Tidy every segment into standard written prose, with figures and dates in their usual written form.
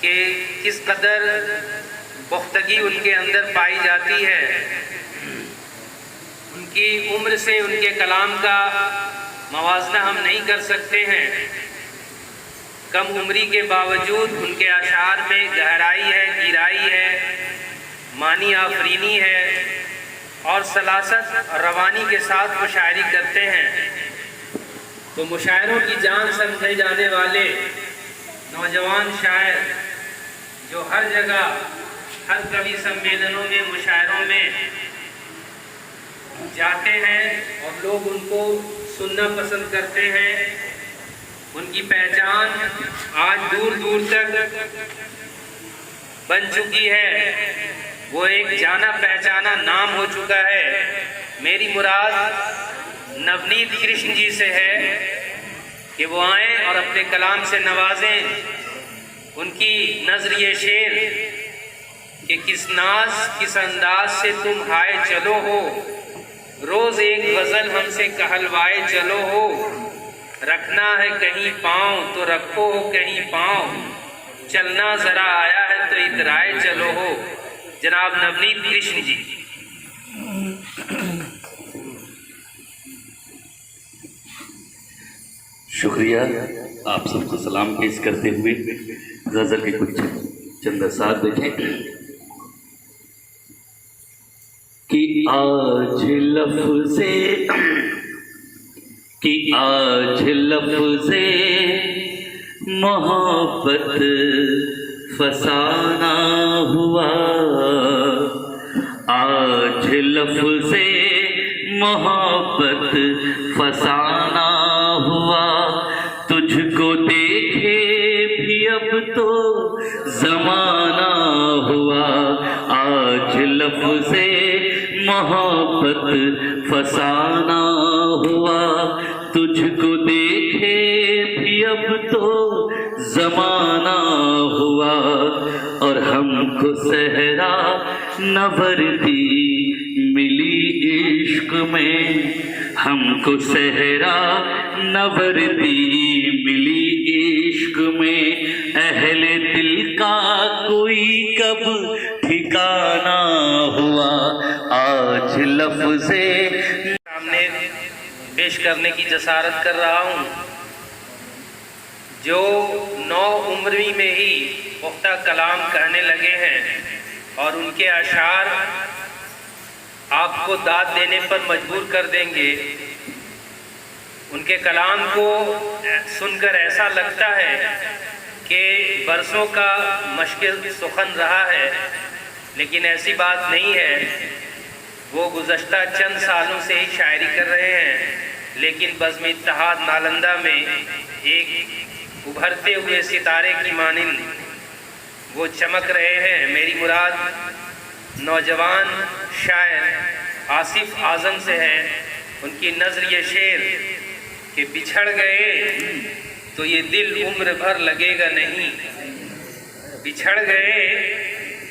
कि किस कदर पुख्तगी उनके अंदर पाई जाती है। उनकी उम्र से उनके कलाम का मवाजना हम नहीं कर सकते हैं। कम उम्री के बावजूद उनके अशार में गहराई है, गिराई है, मानी आफरीनी है और सलासत और रवानी के साथ मुशायरी करते हैं। तो मुशायरों की जान समझे जाने वाले नौजवान शायर जो हर जगह, हर कवि सम्मेलनों में, मुशायरों में जाते हैं और लोग उनको सुनना पसंद करते हैं, उनकी पहचान आज दूर दूर तक बन चुकी है। वो एक जाना पहचाना नाम हो चुका है। मेरी मुराद नवनीत कृष्ण जी से है कि वो आएँ और अपने कलाम से नवाजें। उनकी नज़र ये शेर कि किस नाज किस अंदाज से तुम हाय चलो हो, रोज़ एक गज़ल हमसे कहलवाए चलो हो, रखना है कहीं पाँव तो रखो हो कहीं पाँव, चलना ज़रा आया है तो इतराए चलो हो। जनाब नवनीत कृष्ण जी। शुक्रिया। आप सबको सलाम पेश करते हुए गज़ल के कुछ चंद असार देखें कि आज लफ्ज़े मोहब्बत फसाना हुआ, आज लफ्ज़े मोहब्बत फसाना हुआ, तुझको देखे भी अब तो ज़माना हुआ, आज लफ्ज़े मोहब्बत फसाना हुआ, तुझको देखे भी अब तो ज़माना हुआ, और हमको सहरा नवर्दी मिली इश्क में, हमको सहरा नवर्दी मिली इश्क में, अहले दिल का कोई कब ठिकाना हुआ, आज लफ्ज़े सामने पेश करने की जसारत कर रहा हूँ, जो 9 उम्री में ही पुख्ता कलाम कहने लगे हैं और उनके अशार आपको दाद देने पर मजबूर कर देंगे। उनके कलाम को सुनकर ऐसा लगता है कि बरसों का मुश्किल सुखन रहा है, लेकिन ऐसी बात नहीं है। वो गुज़श्ता चंद सालों से ही शायरी कर रहे हैं, लेकिन बज़्म इत्तेहाद नालंदा में एक उभरते हुए सितारे की मानिंद वो चमक रहे हैं। मेरी मुराद नौजवान शायर आसिफ आज़म से है। उनकी नज़र ये शेर कि बिछड़ गए तो ये दिल उम्र भर लगेगा नहीं, बिछड़ गए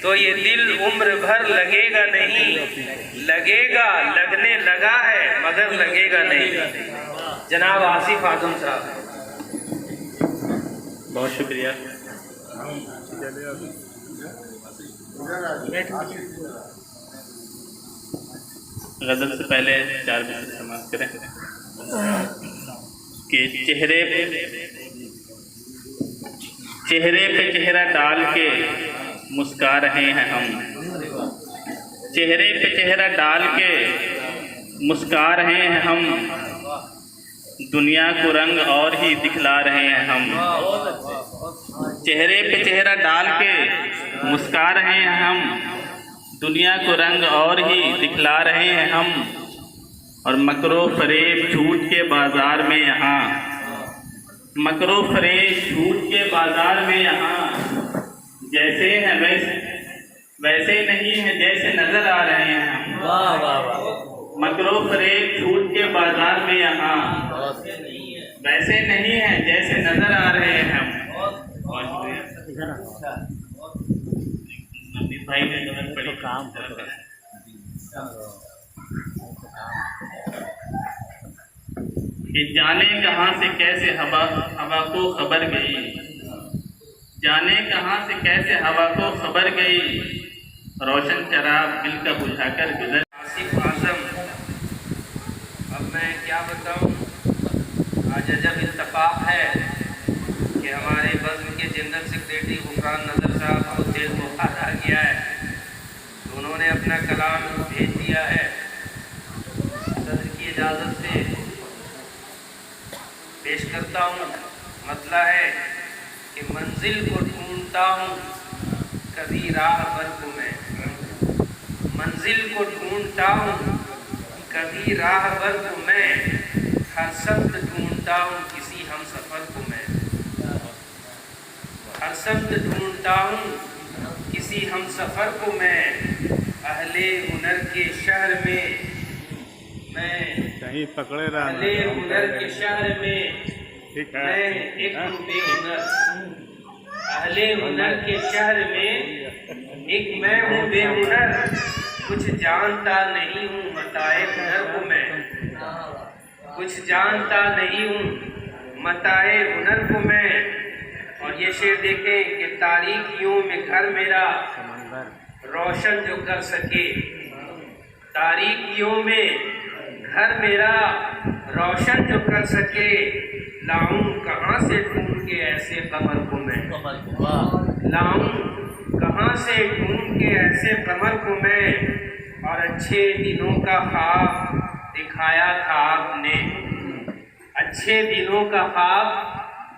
तो ये दिल उम्र भर लगेगा नहीं, लगेगा लगने लगा है मगर लगेगा नहीं। जनाब आसिफ आज़म साहब। बहुत शुक्रिया। गज़ल से पहले 4 मिनट समाप्त करें कि चेहरे पे चेहरा डाल के मुस्का रहे हैं हम, चेहरे पे चेहरा डाल के मुस्का रहे हैं हम, दुनिया को रंग और ही दिखला रहे हैं हम, चेहरे पे चेहरा डाल के मुस्का रहे हैं हम, दुनिया को रंग और ही दिखला रहे हैं हम, और मकरो फरेब झूठ के बाजार में यहाँ, मकरो फरेब झूठ के बाजार में यहाँ, जैसे हैं वैसे नहीं है जैसे नजर आ रहे हैं हम। वाह वाह वाह। मकरो फरेब झूठ के बाजार में यहाँ, वैसे नहीं है जैसे नजर आ रहे हैं हम। भाई ने काम कि जाने कहाँ से कैसे हवा को खबर गई, जाने कहाँ से कैसे हवा को खबर गई, रोशन चराग दिल का बुझाकर गुजर। आसिफ आजम, अब मैं क्या बताऊं, आज अजब इत्तेफाक है कि हमारे बज़्म के जनरल सेक्रेटरी गुफरान नज़र साहब बहुत तेज बुखार आ गया है, तो उन्होंने अपना कलाम भेज दिया है। सदर की इजाज़त से पेश करता हूँ। मतला है कि मंजिल को ढूंढता हूँ कभी राह भर को मैं, मंजिल को ढूंढता हूँ कभी राह भर को मैं, हर शब्द ढूंढता हूँ किसी हम सफ़र को मैं, हर शब्द ढूंढता हूँ किसी हम सफ़र को मैं, अहले हुनर के शहर में मैं कहीं पकड़े रहा, अहले हुनर के शहर में मैं एक हूँ बेहुनर, अहले हुनर के शहर में एक मैं हूँ बेहुनर, कुछ जानता नहीं हूँ मताए हुनर को मैं, कुछ जानता नहीं हूँ मताए हुनर को मैं। और ये शेर देखें कि तारीकियों में घर मेरा रोशन जो कर सके, तारीकियों में घर मेरा रोशन जो कर सके, लाऊं कहाँ से ढूंढ के ऐसे कमर को मैं, लाऊं कहाँ से ढूंढ के ऐसे कमर को मैं। और अच्छे दिनों का ख्वाब दिखाया था आपने, अच्छे दिनों का ख्वाब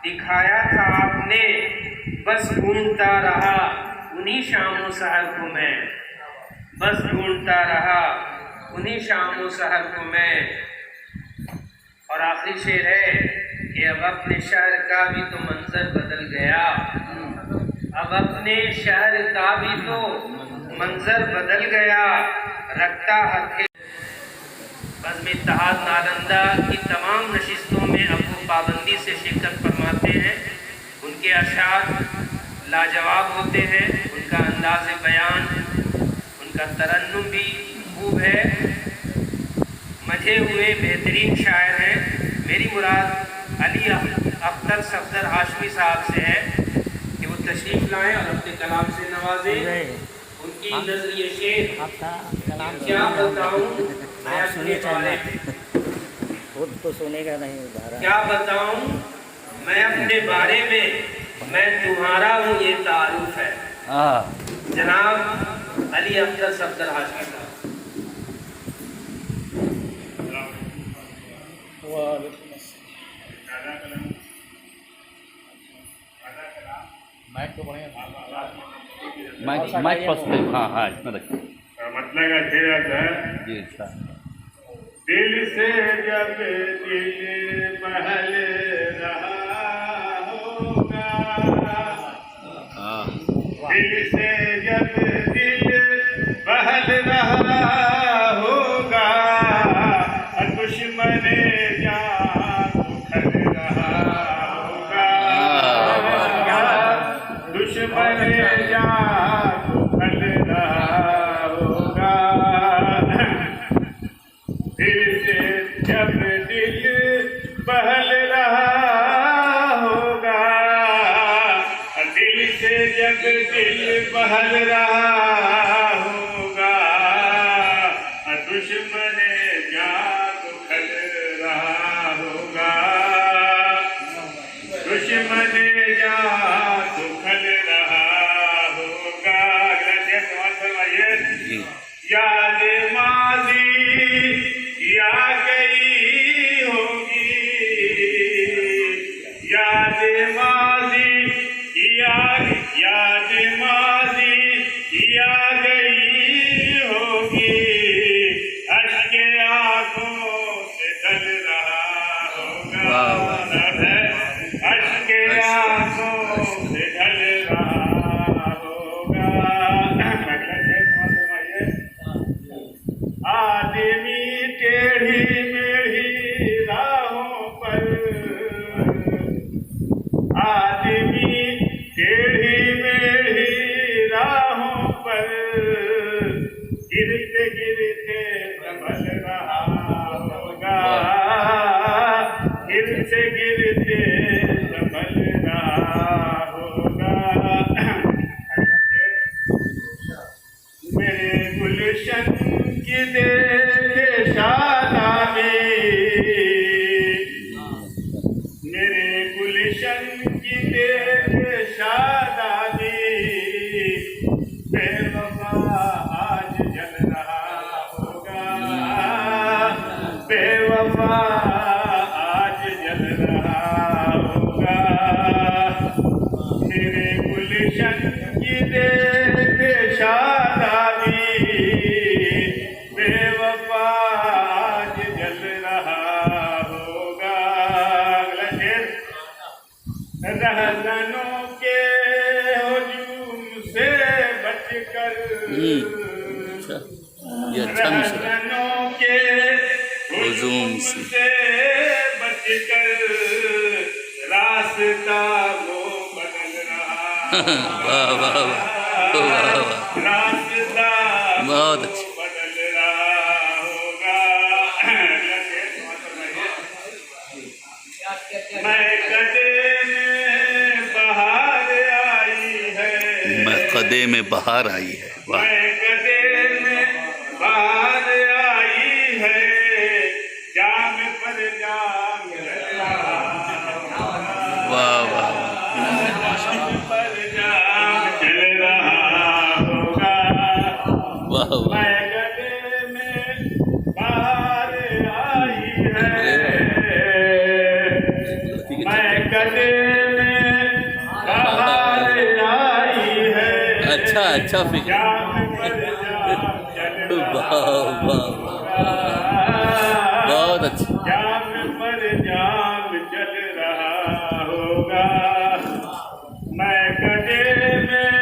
दिखाया था आपने, बस ढूंढता रहा उन्हीं शामों सहर को मैं, बस ढूंढता रहा उन्हीं शामों सहर को मैं। और आखिरी शेर है कि अब अपने शहर का भी तो मंजर बदल गया, अब अपने शहर का भी तो मंजर बदल गया, रखता हथे। बज़्म इत्तेहाद नालंदा की तमाम नशिस्तों में अब वो पाबंदी से शिरकत फरमाते हैं। उनके अशार लाजवाब होते हैं, उनका अंदाज़ बयान, उनका तरन्नुम भी खूब है, मजे हुए बेहतरीन शायर हैं। मेरी मुराद अली अख्तर सफदर हाशमी साहब से है कि वो तशरीफ़ लाएँ और अपने कलाम से नवाजें। उनकी नज़रिए शेर क्या बताऊँ मैं अपने बारे में, खुद तो सुनेगा नहीं उधारा, क्या बताऊँ मैं अपने बारे में, मैं तुम्हारा हूँ ये तारुफ है। जनाब अली अख्तर सफदर हाशमी साहब। माइक पास करो। हाँ हाँ इसमें रखिए। मतलब का शेर आता है, जी अच्छा। दिल से जब दिल महल रहा होगा, दिल से जब दिल महल रहा होगा, दुश्मन जान उखड़ रहा होगा, दुश्मन जान उखड़ रहा होगा, दिल से जब दिल बहल रहा होगा, दिल से जब दिल बहल रहा होगा, दुश्मन जान उखड़ रहा होगा, दुश्मन जान उखड़ रहा होगा। फरमाइए, याद माजी या गई होगी, याद माजी याद माजी या गई गुलशन की देखे शादाबी, मेरे गुलशन की देखे शादाबी, बेवफा आज जल रहा होगा, बेवफा आज जल रहा होगा, मेरे गुलशन की देखे शादाबी, बेवफा आज जल रहा होगा। अगला शेर, रहज़नों के हुजूम से बचकर, ये अच्छा मिश्रा रहज़नों के हुजूम से बचकर, रास्ता वो बदल रहा, वाह वाह वाह वाह वाह, रास्ता बहुत अच्छी। बदल रहा होगा। मैं कदे में बहार आई है, मैं कदे में बहार आई है, वाह मैं कदे में बहार आई है, जाम पर जाम चल रहा, वाह वाह जाम पर जाम चल रहा होगा। वाह वाह, मैं गले में बाहर आई है, मैं गले में बाहर आई है, अच्छा अच्छा फिक्र, जाम पर जाम चल वाह रहा वाह बहुत अच्छी। जाम पर जाम चल रहा होगा। मैं गले में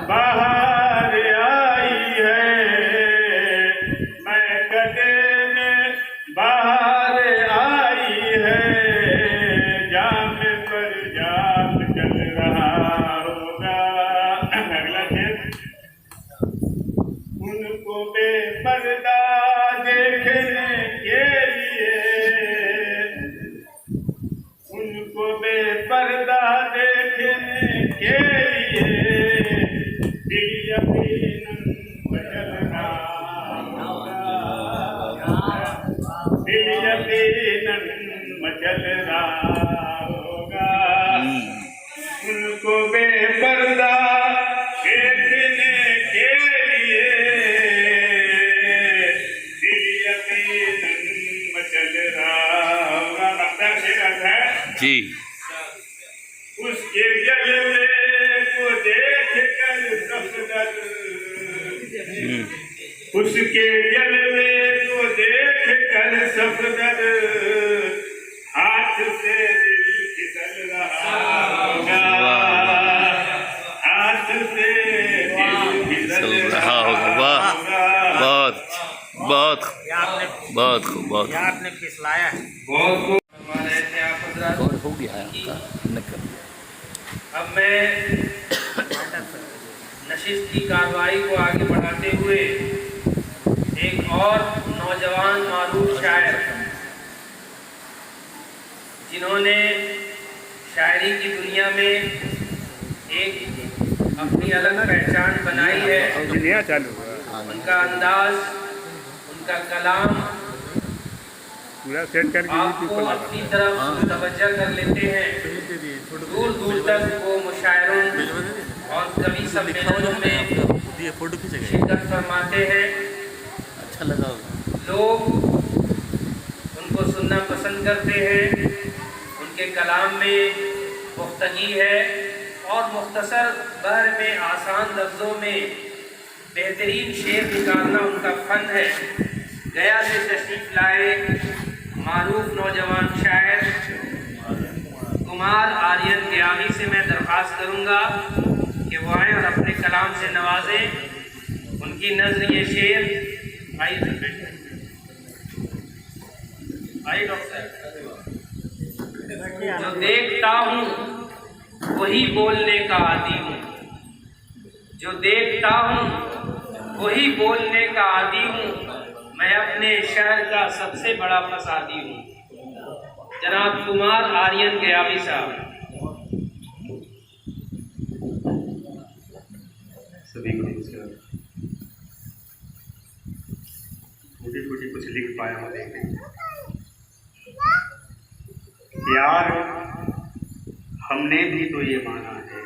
बाहर आई है, मैं गले में बाहर आई है, जाम पर जाम चल रहा होगा। अगला शेर, उनको बेपर्दा देखने के लिए, उनको बेपर्दा देखने के लिए, दिल यकीनन मचल रहा होगा, दिल यकीनन मचल रहा होगा। उनको बेपर्दा देखने के लिए, दिल यकीनन मचल रहा होगा। अक्सर शेर है, जी उसके जलवे को देख कर सफदर, उसके जलवे को देख कर सफदर, हाथ से दिल फिसल रहा होगा, हाथ से दिल फिसल रहा वाह होगा। बहुत बहुत बहुत खूब बहुत आपने फिसलाया है। बहुत खूब फरमा रहे थे आप हजरात। और हो गया है आपका नकल। अब मैं नशिस्त की कार्रवाई को आगे बढ़ाते हुए एक और नौजवान मारूफ शायर, जिन्होंने शायरी की दुनिया में एक अपनी अलग पहचान बनाई है, उनका अंदाज, उनका कलाम पूरा सेट करके आपको अपनी तरफ तवज्जो कर लेते हैं। दूर दूर तक वो मुशायरों और कवि सम्मेलनों में शिरकत फरमाते हैं। अच्छा लगा लोग उनको सुनना पसंद करते हैं। उनके कलाम में पुख्तगी है और मुख्तसर बहर में आसान लफ्ज़ों में बेहतरीन शेर निकालना उनका फ़न है। गया से तशरीफ़ लाए मारूफ नौजवान शायर कुमार आर्यन गियामी से मैं दरख्वास्त करूँगा कि वो आएँ और अपने कलाम से नवाजें। उनकी नज़्र ये शेर आई डॉक्टर, जो देखता हूँ वही बोलने का आदी हूँ, जो देखता हूँ वही बोलने का आदी हूँ, मैं अपने शहर का सबसे बड़ा फसादी हूँ। जनाब कुमार आर्यन गियामी साहब। सभी को नमस्कार। लिख पाया हूँ। लेकिन यार हमने भी तो ये माना है,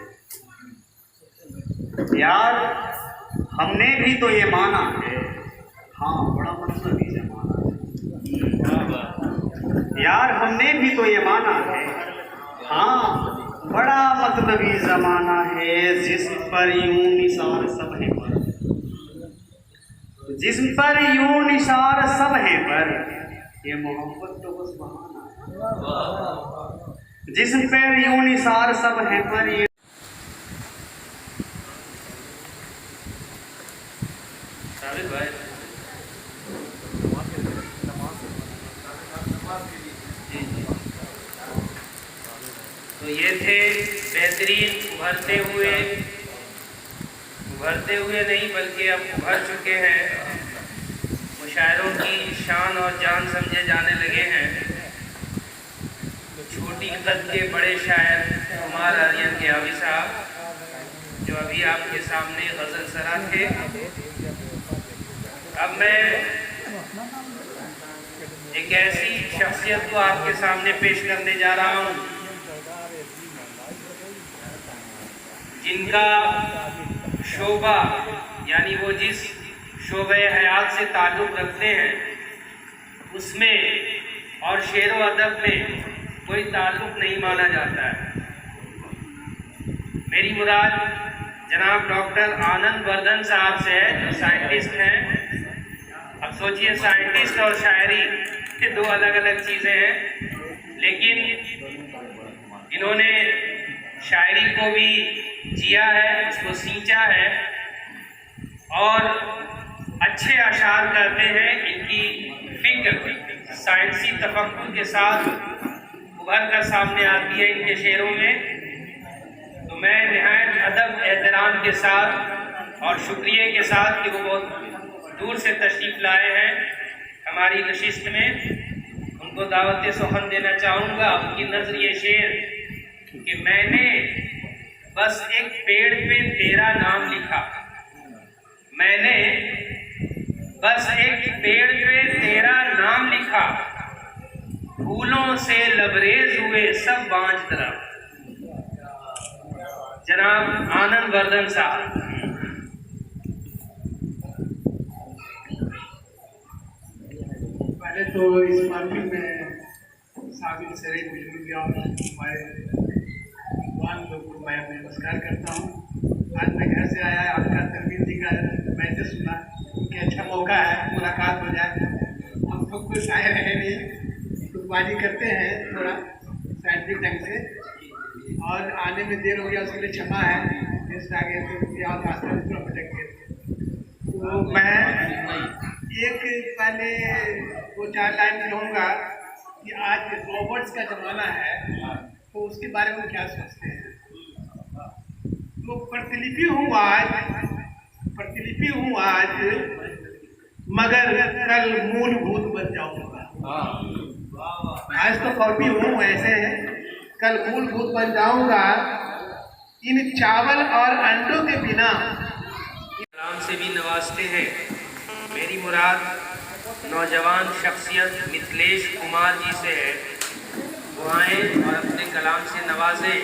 यार हमने भी तो ये माना है, हाँ बड़ा मतलबी जमाना है। यार हमने भी तो ये माना है, हाँ बड़ा मतलबी जमाना है। जिस्म पर यूं निसार सब है पर, जिस्म पर यूं निसार सब है पर, ये मोहब्बत तो बस बहाना है। जिस्म पर यूं निसार सब है पर, ये साबित भाई तो ये थे बेहतरीन उभरते हुए नहीं बल्कि अब उभर चुके हैं, मुशायरों की शान और जान समझे जाने लगे हैं। छोटी कद के बड़े शायर कुमार आर्यन के आवी साहब जो अभी आपके सामने गजल सरा थे। अब मैं एक ऐसी शख्सियत को आपके सामने पेश करने जा रहा हूँ जिनका शोभा यानी वो जिस शोबे हयात से ताल्लुक़ रखते हैं उसमें और शेर व अदब में कोई ताल्लुक़ नहीं माना जाता है। मेरी मुराद जनाब डॉक्टर आनंद वर्धन साहब से है जो साइंटिस्ट हैं। अब सोचिए साइंटिस्ट और शायरी के दो अलग अलग चीज़ें हैं, लेकिन इन्होंने शायरी को भी जिया है, उसको सींचा है और अच्छे अशार करते हैं। इनकी फिक्र साइंसी तफक्कुर के साथ उभर कर सामने आती है इनके शेरों में। तो मैं निहायत अदब एहतराम के साथ और शुक्रिया के साथ कि वो बहुत दूर से तशरीफ़ लाए हैं हमारी नशिस्त में, उनको दावत सुखन देना चाहूँगा। उनकी नज़र ये शेर कि मैंने बस एक पेड़ पे तेरा नाम लिखा, मैंने बस एक पेड़ पे तेरा नाम लिखा, फूलों से लबरेज हुए सब बांझ तरफ। जनाब आनंद वर्धन साहब। पहले तो इस महफिल में शामिल सारे बुजुर्ग और हमारे भगवान लोग को मैं नमस्कार करता हूँ। आज मैं घर से आया, आपका तनवीर जी का मैसेज सुना कि अच्छा मौका है मुलाकात हो जाए। हम तो कुछ आए रहे नहीं, टुकबाजी करते हैं थोड़ा साइंटिफिक ढंग से, और आने में देर हो गया उसके लिए क्षमा है। गेस्ट आ गए थे, यहाँ रास्ता में थोड़ा भटक गए थे। तो मैं एक पहले 2-4 लाइन कहूँगा कि आज रॉबर्ट्स का ज़माना है, तो उसके बारे में क्या सोचते हैं। तो प्रतिलिपि हूँ आज मगर कल मूलभूत बन जाऊँगा। आज तो कॉपी हूँ ऐसे है, कल मूलभूत बन जाऊँगा। इन चावल और अंडों के बिना कलाम से भी नवाजते हैं। मेरी मुराद नौजवान शख्सियत मिथिलेश कुमार जी से है। वो आएँ और अपने कलाम से नवाजें,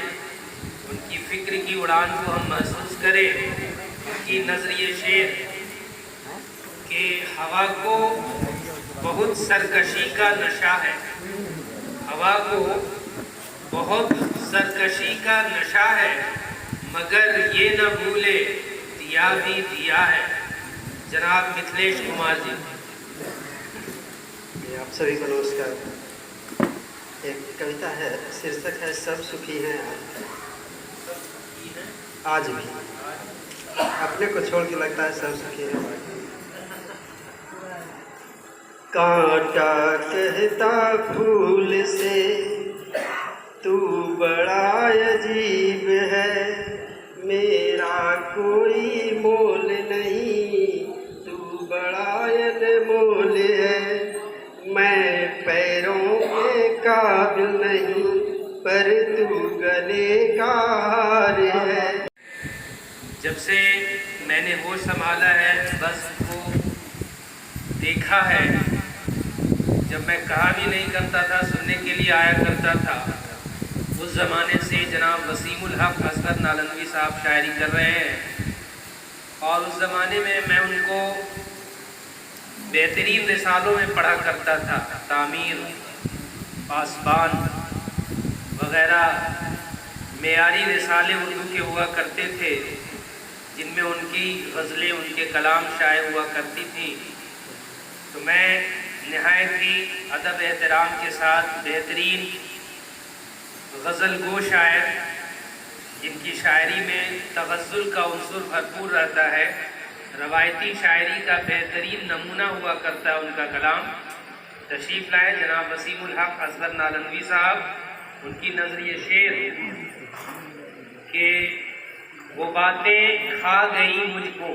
उनकी फ़िक्र की उड़ान को हम महसूस करें। उनकी नज़रिए शेर कि हवा को बहुत सरकशी का नशा है, हवा को बहुत सरकशी का नशा है, मगर ये न भूले दिया भी दिया है। जनाब मिथिलेश कुमार जी। आप सभी को नमस्कार। एक कविता है, शीर्षक है सब सुखी हैं आज भी। अपने को छोड़ के लगता है सब सुखी हैं। कांटा कहता फूल से तू बड़ा अजीब है, मेरा कोई मोल नहीं, तू बड़ा अनमोल है। मैं पैरों के काबिल नहीं पर तू गले का हार है। जब से मैंने होश संभाला है बस वो देखा है जब मैं कहा भी नहीं करता था, सुनने के लिए आया करता था। उस ज़माने से जनाब वसीमुल हक असगर नालंदवी साहब शायरी कर रहे हैं, और उस ज़माने में मैं उनको बेहतरीन रिसालों में पढ़ा करता था। तामीर, पासबान वग़ैरह मेयारी रिसाले उर्दू के हुआ करते थे, जिनमें उनकी गज़लें, उनके कलाम शाये हुआ करती थी। तो मैं नहायत ही अदब एहतराम के साथ बेहतरीन गज़ल गो शायर, जिनकी शायरी में तगज़्ज़ुल का उन्सुर भरपूर रहता है, रवायती शायरी का बेहतरीन नमूना हुआ करता है उनका कलाम, तशरीफ़ लाए जनाब वसीमुल हक असगर नालंदवी साहब। उनकी नज़रिए शेर कि वो बातें खा गई मुझको,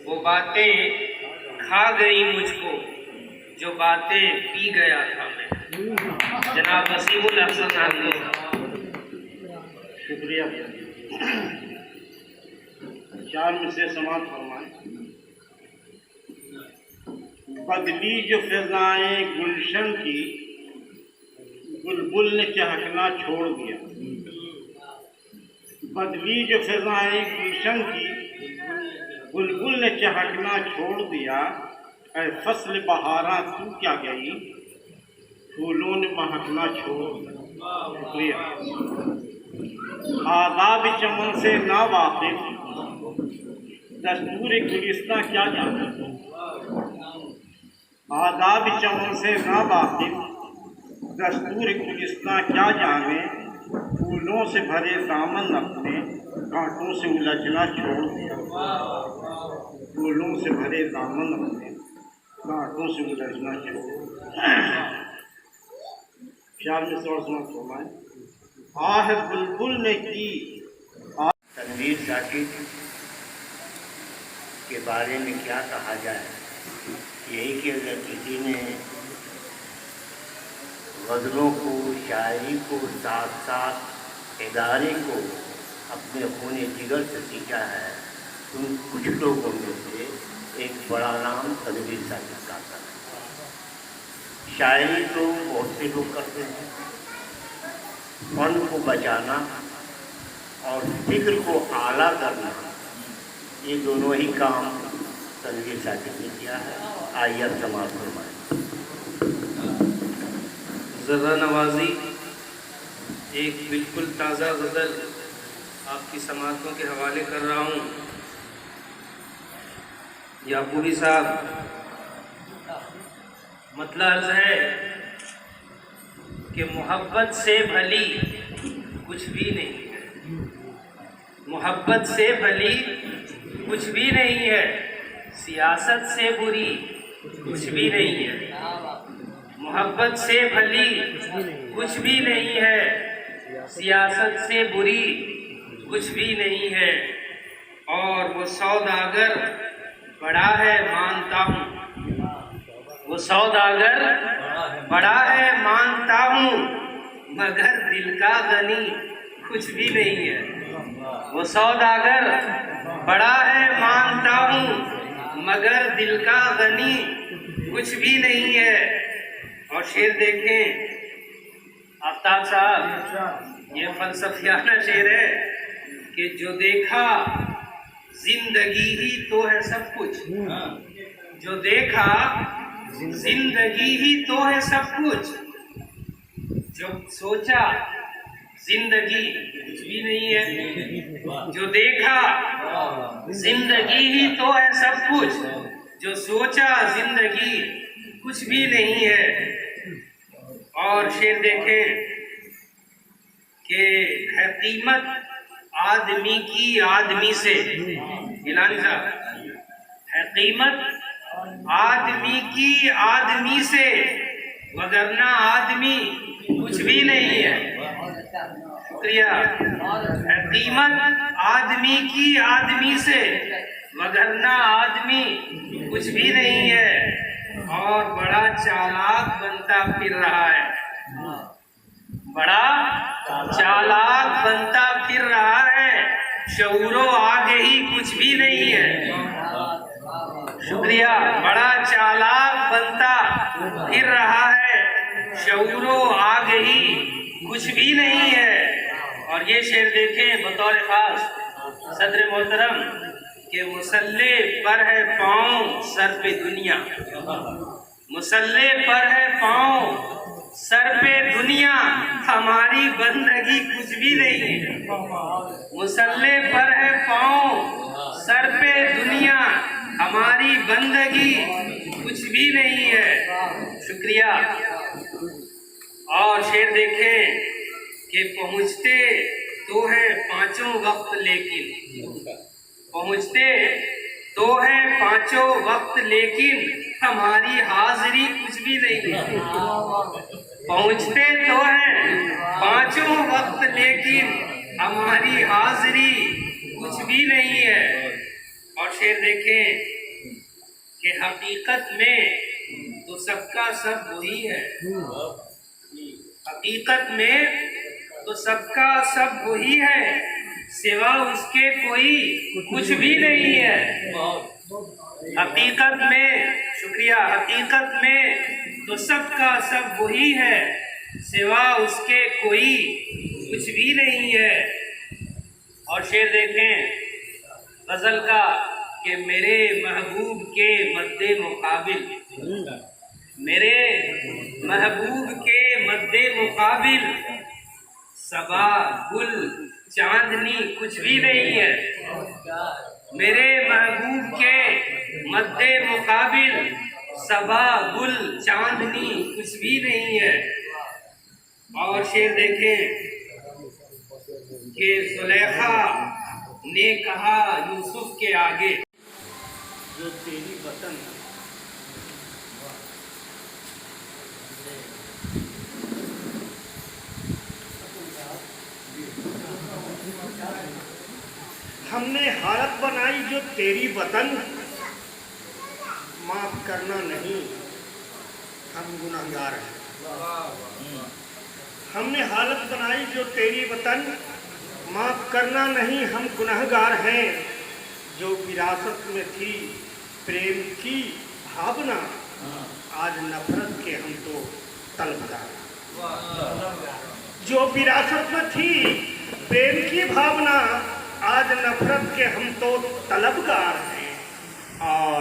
वो बातें खा गई मुझको, जो बातें पी गया था मैं। जनाब वसीमुल हक असगर नालंदवी साहब। शुक्रिया। 4 में से समाप्त फरमाएं। बदली जो फिजाएं गुलशन की, बुलबुल ने चहकना छोड़ दिया। बदली जो फिजाएं गुलशन की, बुलबुल ने चहकना छोड़ दिया। ऐ फसल बहारा तू क्या गई, फूलों ने महकना छोड़ दिया। शुक्रिया। आदाब चमन से ना वाकिफ, दस्तूर गुलिस्तां क्या जाने। आदाब चमन से ना वाकिफ, दस्तूर गुलिस्तां क्या जाने। फूलों से भरे दामन अपने, कांटों से उलझना छोड़ दिया। फूलों से भरे दामन अपने, कांटों से उलझना छोड़ दिया। 4 में से और समाप्त फरमाएं। आह बुलबुल ने की। तनवीर साकिब के बारे में क्या कहा जाए, यही कि अगर किसी ने गज़लों को, शायरी को, साथ साथ इदारे को अपने खूने जिगर से सीखा है, उन कुछ लोगों में से एक बड़ा नाम तनवीर साकिब का था। शायरी तो बहुत से लोग करते हैं, फन को बचाना और फिक्र को आला करना, ये दोनों ही काम तनवीर साकिब ने किया है। आइए अब समाप्त फरमाएं। ज़र्रा नवाज़ी, एक बिल्कुल ताज़ा गज़ल आपकी समातों के हवाले कर रहा हूँ। याकूबी साहब, मतलब है कि मोहब्बत से भली कुछ भी नहीं है, मोहब्बत से भली कुछ भी नहीं है, सियासत से बुरी कुछ भी नहीं है। मोहब्बत से भली कुछ भी नहीं है, सियासत से बुरी कुछ भी नहीं है। और वो सौदागर बड़ा है मानता हूँ, वो सौदागर बड़ा है मानता हूँ, मगर दिल का गनी कुछ भी नहीं है। वो सौदागर बड़ा है मानता हूँ, मगर दिल का गनी कुछ भी नहीं है। और शेर देखें आफ्ताब साहब, ये फलसफियाना शेर है कि जो देखा जिंदगी ही तो है सब कुछ, जो देखा जिंदगी ही तो है सब कुछ, जो सोचा जिंदगी कुछ भी नहीं है। जो देखा जिंदगी ही तो है सब कुछ, जो सोचा जिंदगी कुछ भी नहीं है। और शेर देखें कि है कीमत आदमी की आदमी से, गिलानी साहब, है कीमत आदमी की आदमी से, वगरना आदमी कुछ भी नहीं है। शुक्रिया। है कीमत आदमी की आदमी से, वगरना आदमी कुछ भी नहीं है। और बड़ा चालाक बनता फिर रहा है, बड़ा चालाक बनता फिर रहा है, शऊरो आगे ही कुछ भी नहीं है। शुक्रिया। बड़ा चालाक बनता फिर रहा है, शऊरो आग ही कुछ भी नहीं है। और ये शेर देखें बतौर खास सदर मोहतरम के मुसल्ले पर है पाँव सर पे दुनिया, मुसल्ले पर है पाँव सर पे दुनिया, हमारी बंदगी कुछ भी नहीं है। मुसल्ले पर है पाँव सर पे दुनिया, हमारी बंदगी कुछ भी नहीं है। शुक्रिया। और शेर देखें कि पहुँचते तो है पांचों वक्त लेकिन, पहुँचते तो है पांचों वक्त लेकिन हमारी हाजिरी कुछ भी नहीं है। पहुँचते तो है पांचों वक्त लेकिन हमारी हाजिरी कुछ भी नहीं है। और शेर देखें कि हकीकत में तो सबका सब वही है, हकीकत में तो सबका सब वही है, सिवा उसके कोई कुछ भी नहीं है। हकीकत में, शुक्रिया, हकीकत में तो सबका सब वही है, सिवा उसके कोई कुछ भी नहीं है। और शेर देखें गजल का कि मेरे महबूब के मद्दे मुकाबिल, मेरे महबूब के मद्दे मुकाबिल सबा गुल चांदनी कुछ भी नहीं है। मेरे महबूब के मद्दे मुकाबिल सबा गुल चांदनी कुछ भी नहीं है। और शेर देखें कि जुलेखा ने कहा यूसुफ के आगे, जो तेरी वतन हमने हालत बनाई जो तेरी वतन, माफ करना नहीं हम गुनहगार हैं। हमने हालत बनाई जो तेरी वतन, माफ करना नहीं हम गुनहगार हैं। जो विरासत में थी प्रेम की भावना, आज नफरत के हम तो तलबगार। जो विरासत में थी प्रेम की भावना, आज नफरत के हम तो तलबगार हैं। और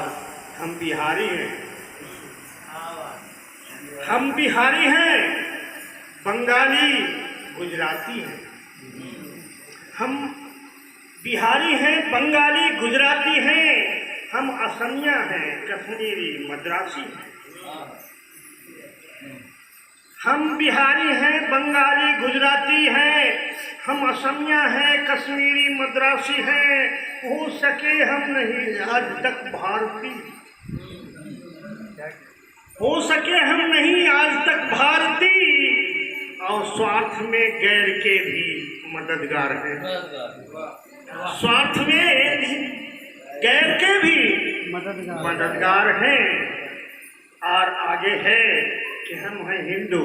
हम बिहारी हैं, हम बिहारी हैं, बंगाली गुजराती हैं। हम बिहारी हैं, बंगाली गुजराती हैं, हम असमिया हैं, कश्मीरी मद्रासी हैं। हम बिहारी हैं, बंगाली गुजराती हैं, हम असमिया हैं, कश्मीरी मद्रासी हैं। हो सके हम नहीं आज तक भारतीय, हो सके हम नहीं आज तक भारतीय, और स्वार्थ में गैर के भी मददगार हैं। स्वार्थ में गैर के भी मददगार हैं। और आगे है कि हम हैं हिंदू,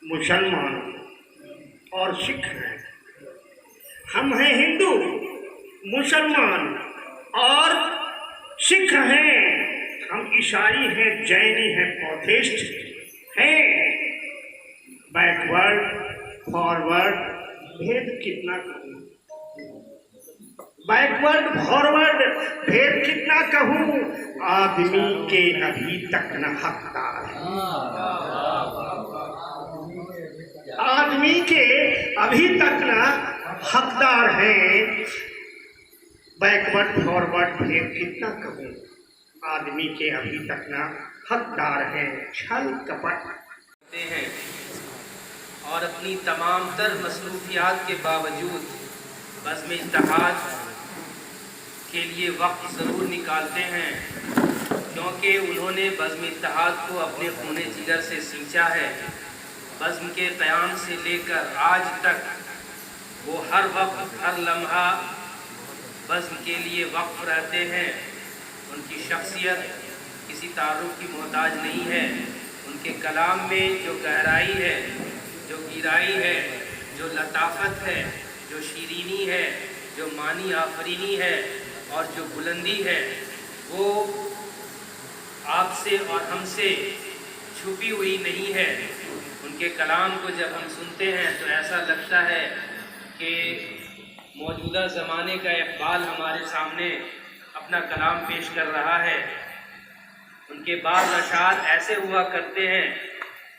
मुसलमान और सिख हैं। हम हैं हिंदू, मुसलमान और सिख हैं। हम ईसाई हैं, जैनी हैं, बौद्धिस्ट हैं। बैकवर्ड फॉरवर्ड भेद कितना कहूँ, बैकवर्ड फॉरवर्ड भेद कितना कहूँ, आदमी के अभी तक न हकदार है। आदमी के अभी तक न हकदार हैं। बैकवर्ड फॉरवर्ड भेद कितना कहूँ, आदमी के अभी तक न हकदार हैं। छल कपट हैं और अपनी तमाम तर मसरूफियात के बावजूद बज़्म इत्तेहाद के लिए वक्त ज़रूर निकालते हैं, क्योंकि उन्होंने बज़्म इत्तेहाद को अपने खूने जिगर से सींचा है। बज़्म के क़याम से लेकर आज तक वो हर वक्त हर लम्हा बज़्म के लिए वक्फ रहते हैं। उनकी शख्सियत किसी तारुफ की मोहताज नहीं है। उनके कलाम में जो गहराई है, जो गिराई है, जो लताफत है, जो शीरीनी है, जो मानी आफरीनी है और जो बुलंदी है, वो आपसे और हमसे छुपी हुई नहीं है। उनके कलाम को जब हम सुनते हैं तो ऐसा लगता है कि मौजूदा ज़माने का इक़बाल हमारे सामने अपना कलाम पेश कर रहा है। उनके बाज़ अशार ऐसे हुआ करते हैं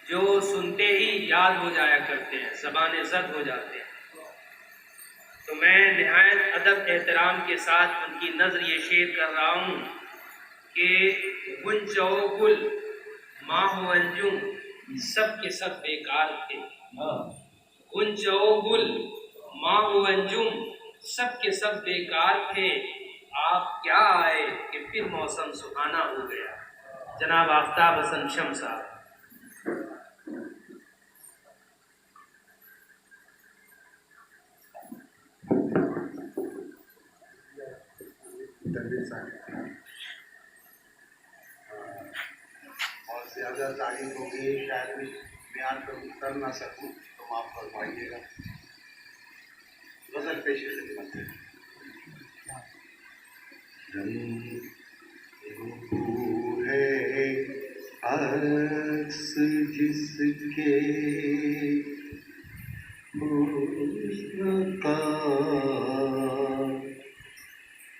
जो सुनते ही याद हो जाया करते हैं, ज़बान ज़द हो जाते हैं। तो मैं निहायत अदब एहतराम के साथ उनकी नज़र ये शेर कर रहा हूँ कि गुंचो गुल माहो अंजुम सब के सब बेकार थे। गुंचो गुल माहो अंजुम सब के सब बेकार थे, आप क्या आए कि फिर मौसम सुहाना हो गया। जनाब आफ्ताब हसन शम साहब। और ज़्यादा तारीफ हो गई, शायद भी बयान कर ना सकूँ तो माफ़ फरमाइएगा। गज़ल पेश खिदमत है। रंग है अक्स जिसके हुस्न का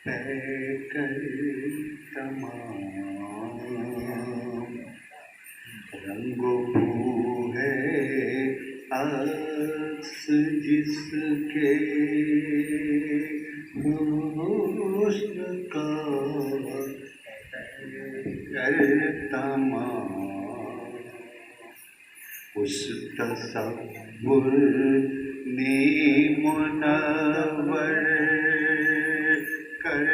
पैकर तमाम, रंगो है अक्स जिसके हुस्न का पैकर तमाम, उस तसव्वुर ने मुनव्वर कर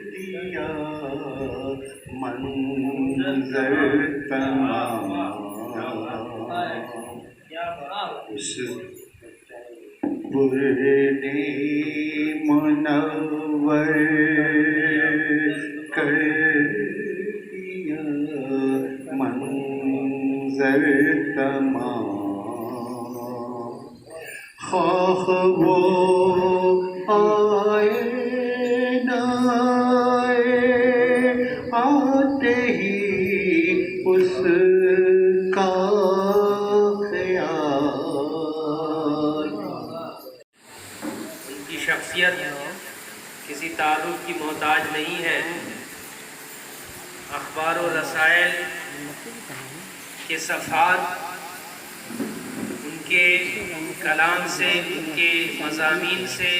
दिया मंज़र तमाम, उस तसव्वुर ने मुनव्वर कर दिया मंज़र तमाम। ख्वाह वो आए न आए, आते ही उसका ख्याल। उनकी शख्सियत किसी तारुफ की मोहताज नहीं है। अखबार और रसायल के सफ़ात उनके कलाम से, उनके मज़ामीन से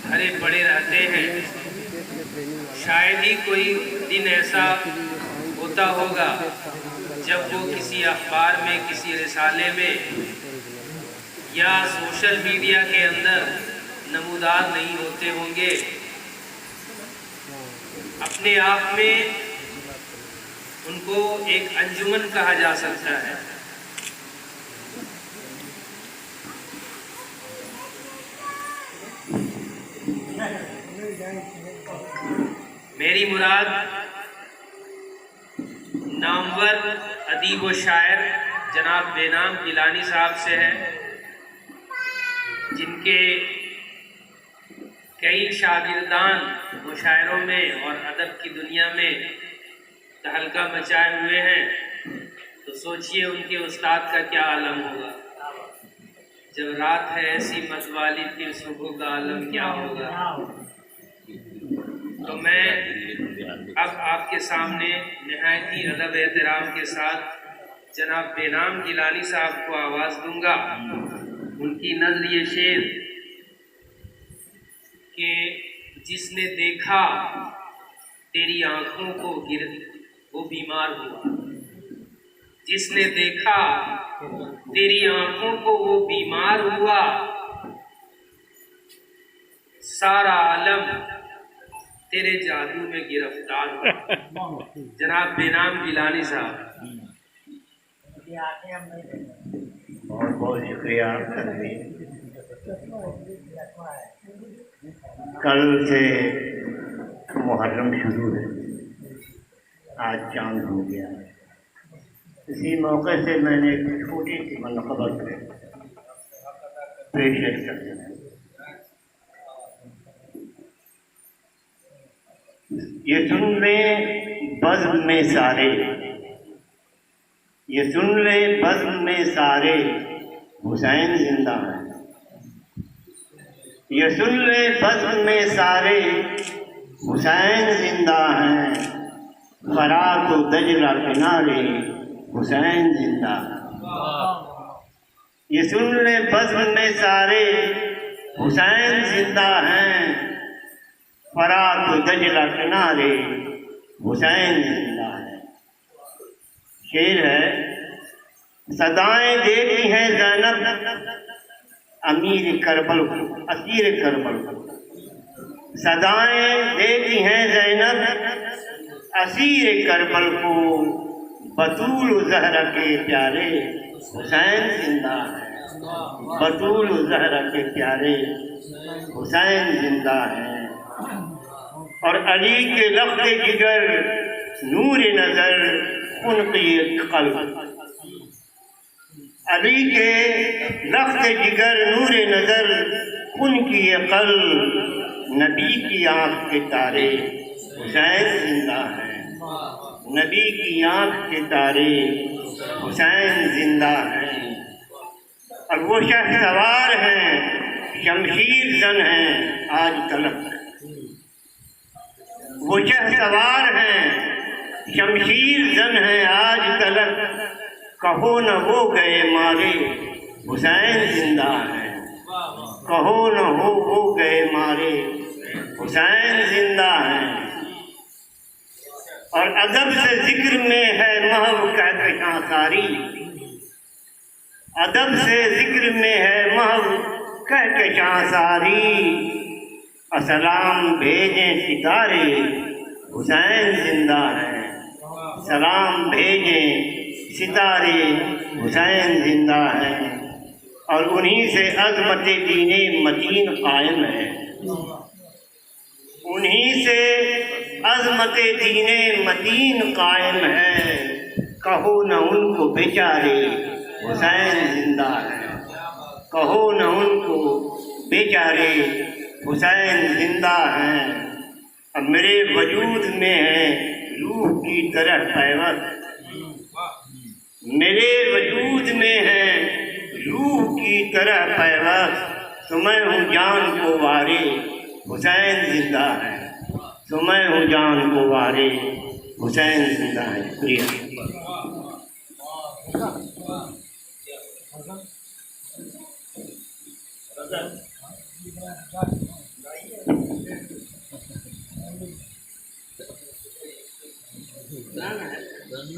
भरे पड़े रहते हैं। शायद ही कोई दिन ऐसा होता होगा जब वो किसी अखबार में, किसी रिसाले में या सोशल मीडिया के अंदर नमूदार नहीं होते होंगे। अपने आप में उनको एक अंजुमन कहा जा सकता है। मेरी मुराद नामवर अदीब व शायर जनाब बेनाम गिलानी साहब से है, जिनके कई शागिर्दान मुशायरों में और अदब की दुनिया में तहलका मचाए हुए हैं। तो सोचिए उनके उस्ताद का क्या आलम होगा। जब रात है ऐसी मतवाली फिर सुबह का आलम क्या होगा। तो मैं अब आपके सामने निहायत ही अदब एहतराम के साथ जनाब बेनाम गिलानी साहब को आवाज़ दूंगा। उनकी नज़्म ये शेर कि जिसने देखा तेरी आँखों को वो बीमार हुआ। जिसने देखा तेरी आँखों को वो बीमार हुआ, सारा आलम तेरे जादू में गिरफ्तार हुआ। जनाब बेनाम गिलानी साहब। बहुत बहुत शुक्रिया। कल से मुहर्रम शुरू है, आज चांद हो गया है। इसी मौके से मैंने एक छोटी सी मनक़बत पेश करना है। ये सुन ले बज़्म में सारे, ये सुन ले बज़्म में सारे, हुसैन जिंदा है। ये सुन ले बज़्म में सारे, हुसैन जिंदा है। फरात व दजला किनारे, हुसैन जिंदा है। ये सुन ले बज़्म में सारे, हुसैन जिंदा हैं। फरात व दजला किनारे, हुसैन जिंदा है। शेर है, सदाएं देती हैं ज़ैनब अमीर करबल को, असीर करबल को। सदाएं देती हैं ज़ैनब असीर करबल को। बतूल ज़हरा के प्यारे, हुसैन जिंदा है। बतूल ज़हरा के प्यारे, हुसैन जिंदा है। और अली के लफ्ज़ जिगर, नूर नज़र, उनकी क़ल्ब। अली के लफ्ज़ जिगर, नूर नज़र, उनकी क़ल्ब। नबी की आँख के तारे, हुसैन जिंदा है। नबी की आँख के तारे, हुसैन जिंदा है। और वो शहसवार हैं, शमशीर जन हैं आज तलक। वो शहसवार हैं, शमशीर जन हैं आज तलक। कहो न वो गए मारे, हुसैन जिंदा है। कहो न वो गए मारे, हुसैन जिंदा है। और अदब से जिक्र में है महव कहकशां सारी। अदब से जिक्र में है महव कहकशां सारी। असलाम भेजें सितारे, हुसैन जिंदा है। सलाम भेजें सितारे, हुसैन जिंदा है। और उन्हीं से अज़मत दीने मतीन कायम है। उन्हीं से अज़मत दीने मतीन कायम है। कहो न उनको बेचारे, हुसैन जिंदा है। कहो न उनको बेचारे, हुसैन जिंदा है। अब मेरे वजूद में है रूह की तरह पैवस्त। मेरे वजूद में है रूह की तरह पैवस्त। तो मैं हूँ जान को वारे, हुसैन जिंदा है। तो मैं हूँ जान को वारे, हुसैन जिंदा है। शुक्रिया।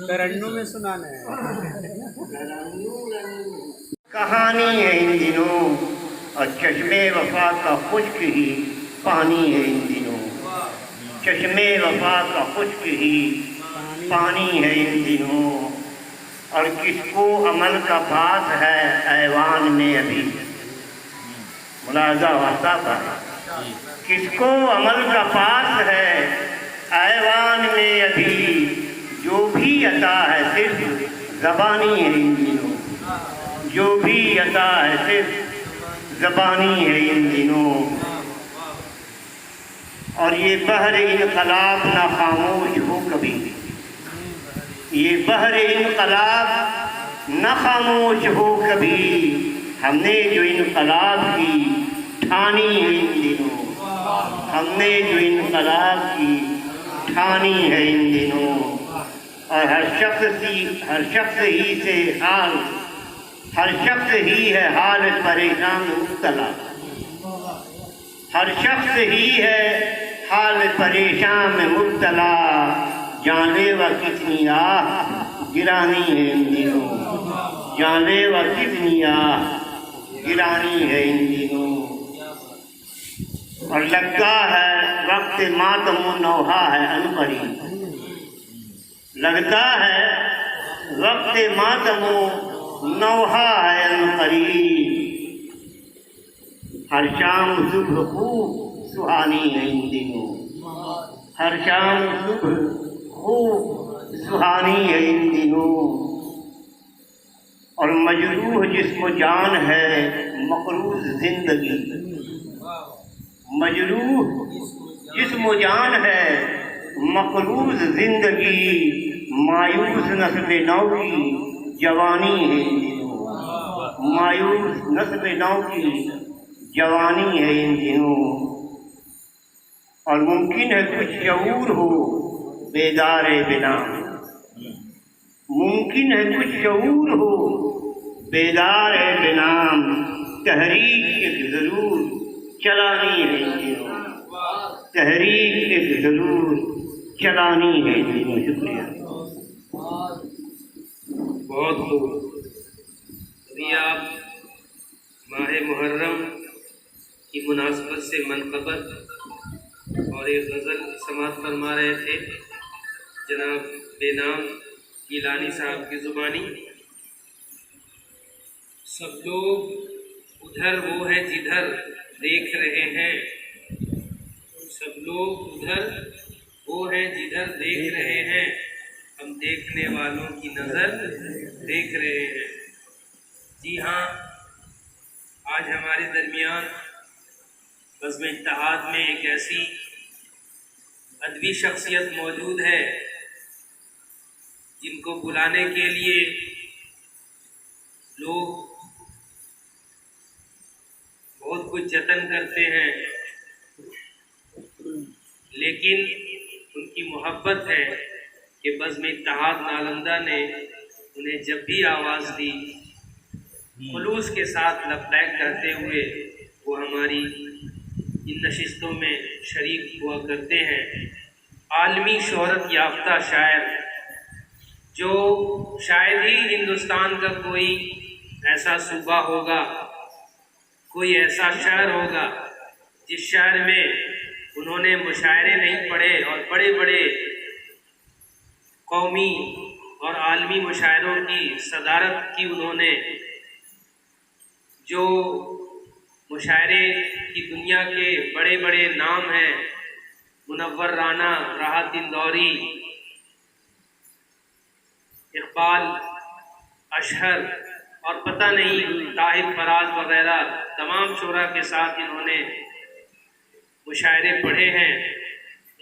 तरन्नुम में सुनाना है। कहानी है इन दिनों और चश्मे वफा का खुश्क ही पानी है इन दिनों। चश्मे वफा का खुश्क ही पानी है इन दिनों। और किसको अमल का पास है ऐवान में अभी। मुलाजा वास्ता था, किसको अमल का पास है ऐवान में अभी। जो भी अता है सिर्फ ज़बानी है इन दिनों। जो भी अता है सिर्फ ज़बानी है इन दिनों। और ये बहर इनकलाब ना खामोश हो कभी। ये बहर इनकलाब ना खामोश हो कभी। हमने जो इनकलाब की ठानी है इन दिनों। हमने जो इनकलाब की ठानी है इन दिनों। और हर शख्स ही से हाल, हर शख्स ही है हाल परेशान मुब्तला। हर शख्स ही है हाल परेशान में मुब्तला। जानलेवा कितनी आह गिरानी है इन दिनों। जानलेवा कितनी आह गिरानी है इन दिनों। और लगता है वक्त मातम नौहा है अनपरी। लगता है वक्त मातम नौहा है अनपरी। हर शाम सुबह खूब सुहानी है इन दिनों। हर शाम सुबह खूब सुहानी है इन दिनों। और मजरूह जिस्म जान है मकरूज जिंदगी। मजरूह जिस्म जान है मकरूज जिंदगी मायूस नस्ल नौ की जवानी है इन दिनों, मायूस नस्ल नौ की जवानी है इन दिनों। और मुमकिन है कुछ शऊर हो बेदार बेनाम, मुमकिन है कुछ शऊर हो बेदार बेनाम, तहरीक एक जरूर चलानी है इन दिनों, तहरीक एक जरूर चलानी है इन दिनों। शुक्रिया। बहुत खूब। अभी आप माह मुहर्रम की मुनासबत से मनक़बत और एक गज़ल समाअत फरमा रहे थे जनाब बेनाम गिलानी साहब की ज़ुबानी। सब लोग उधर वो है जिधर देख रहे हैं, सब लोग उधर वो है जिधर देख रहे हैं, हम देखने वालों की नज़र देख रहे हैं। जी हाँ, आज हमारे दरमियान बज़्म इत्तेहाद में एक ऐसी अदबी शख्सियत मौजूद है जिनको बुलाने के लिए लोग बहुत कुछ जतन करते हैं, लेकिन उनकी मोहब्बत है कि बज़्म इत्तेहाद नालंदा ने उन्हें जब भी आवाज़ दी खुलूस के साथ लब्बैक कहते हुए वो हमारी इन नशिस्तों में शरीक हुआ करते हैं। आलमी शोहरत याफ्ता शायर, जो शायद ही हिंदुस्तान का कोई ऐसा सूबा होगा, कोई ऐसा शहर होगा जिस शहर में उन्होंने मुशायरे नहीं पढ़े और बड़े बड़े कौमी और आलमी मुशायरों की सदारत की। उन्होंने जो मुशायरे की दुनिया के बड़े बड़े नाम हैं, मुनव्वर राना, राहत इंदौरी, इकबाल अशहर और पता नहीं ताहिर फराज वगैरह तमाम शोरा के साथ इन्होंने मुशायरे पढ़े हैं।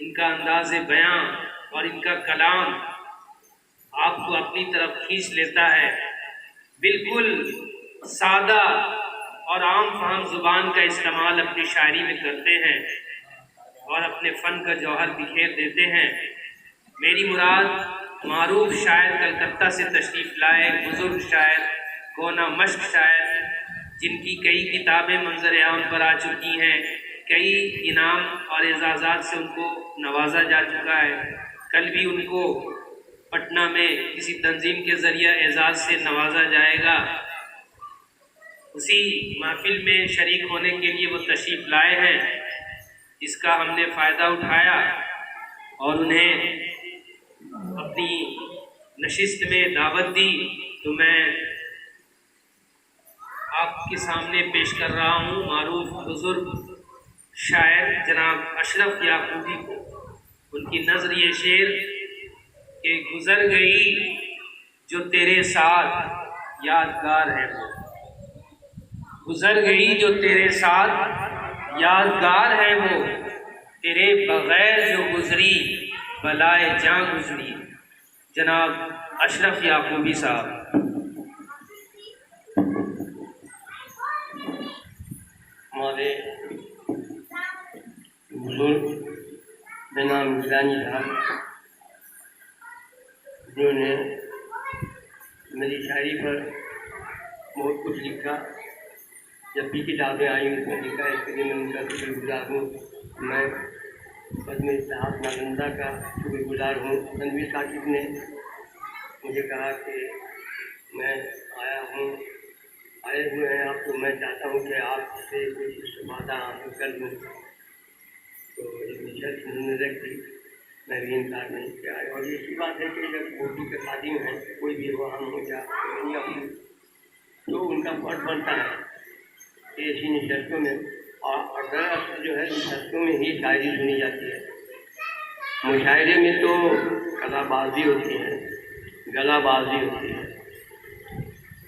इनका अंदाज़ बयां और इनका कलाम आपको अपनी तरफ खींच लेता है। बिल्कुल सादा और आम फाहम ज़ुबान का इस्तेमाल अपनी शायरी में करते हैं और अपने फ़न का जौहर बिखेर देते हैं। मेरी मुराद मारूफ शायर कलकत्ता से तशरीफ़ लाए बुज़ुर्ग शायर, कोना मश्क शायर, जिनकी कई किताबें मंजर आम पर आ चुकी हैं, कई इनाम और एजाज़ात से उनको नवाजा जा चुका है। कल भी उनको पटना में किसी तंजीम के ज़रिए एजाज़ से नवाजा जाएगा। उसी महफिल में शरीक होने के लिए वो तशरीफ़ लाए हैं, जिसका हमने फ़ायदा उठाया और उन्हें अपनी नशिस्त में दावत दी। तो मैं आपके सामने पेश कर रहा हूँ मारूफ बुज़ुर्ग शायर जनाब अशरफ याकूबी को। उनकी नज़र ये शेर कि गुज़र गई जो तेरे साथ यादगार है वो, गुज़र गई जो तेरे साथ यादगार है वो, तेरे बग़ैर जो गुज़री बलाए जाँ गुज़री। जनाब अशरफ याकूबी साहब। हमारे बुजुर्ग बेनाम गिलानी साहब, जिन्होंने मेरी शायरी पर बहुत कुछ लिखा, जब भी किताबें आई उसमें लिखा, इसके लिए मैं उनका शुक्रगुजार हूँ। मैं बज़्म इत्तेहाद नालंदा का शुक्रगुजार हूँ। तनवीर साकिब ने मुझे कहा कि मैं आए हुए हैं आप, तो मैं चाहता हूँ कि आपसे कुछ इस्तेमादा हासिल कर लूँ। तो एक निश्चित उन्होंने रखी, मैं भी इनकार नहीं किया। और ये बात है कि जब कोटी के शादी में है, कोई भी वो हम हो या तो उनका फर्ज बनता है कि ऐसी निशस्तों में और दरअसल जो है निशस्तों में ही शायरी सुनी जाती है। मुशायरे में तो कलाबाजी होती है, गलाबाजी होती है।